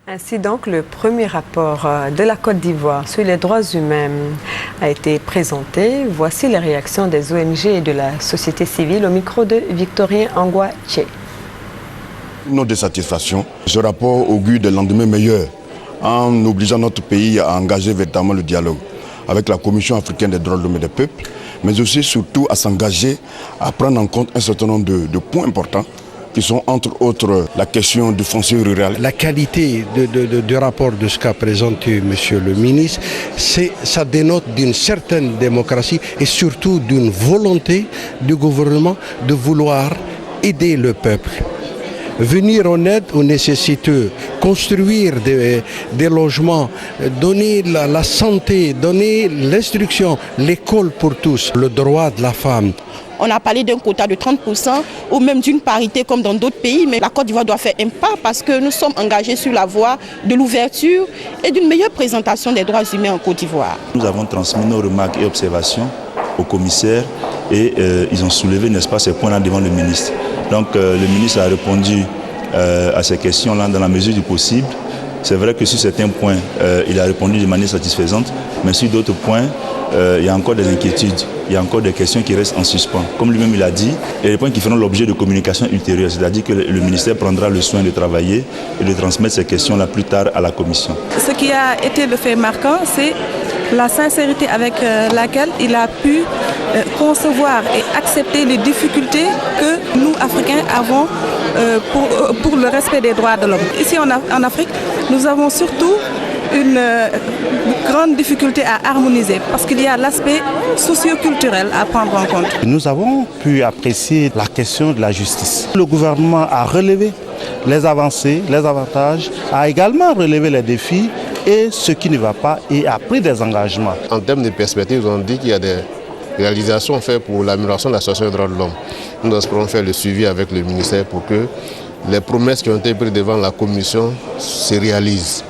Ainsi donc, le premier rapport de la Côte d'Ivoire sur les droits humains a été présenté. Voici les réactions des ONG et de la société civile au micro de Victorien Angwa-Tché. Notre désatisfaction, ce rapport augure des lendemains meilleurs en obligeant notre pays à engager véritablement le dialogue avec la Commission africaine des droits de l'homme et des peuples, mais aussi surtout à s'engager à prendre en compte un certain nombre de points importants qui sont entre autres la question du foncier rural. La qualité du rapport de ce qu'a présenté Monsieur le ministre, ça dénote d'une certaine démocratie et surtout d'une volonté du gouvernement de vouloir aider le peuple. Venir en aide aux nécessiteux, construire des logements, donner la santé, donner l'instruction, l'école pour tous, le droit de la femme. On a parlé d'un quota de 30% ou même d'une parité comme dans d'autres pays, mais la Côte d'Ivoire doit faire un pas parce que nous sommes engagés sur la voie de l'ouverture et d'une meilleure présentation des droits humains en Côte d'Ivoire. Nous avons transmis nos remarques et observations au commissaire et ils ont soulevé, n'est-ce pas, ces points-là devant le ministre. Donc le ministre a répondu à ces questions-là dans la mesure du possible. C'est vrai que sur certains points, il a répondu de manière satisfaisante, mais sur d'autres points, il y a encore des inquiétudes, il y a encore des questions qui restent en suspens. Comme lui-même il a dit, il y a des points qui feront l'objet de communication ultérieure, c'est-à-dire que le ministère prendra le soin de travailler et de transmettre ces questions-là plus tard à la commission. Ce qui a été le fait marquant, c'est la sincérité avec laquelle il a pu concevoir et accepter les difficultés que nous, Africains, avons pour le respect des droits de l'homme. Ici en Afrique, nous avons surtout une grande difficulté à harmoniser parce qu'il y a l'aspect socio-culturel à prendre en compte. Nous avons pu apprécier la question de la justice. Le gouvernement a relevé les avancées, les avantages, a également relevé les défis et ce qui ne va pas et a pris des engagements. En termes de perspectives, on dit qu'il y a des réalisations faites pour l'amélioration de la situation des droits de l'homme. Nous espérons faire le suivi avec le ministère pour que les promesses qui ont été prises devant la commission se réalisent.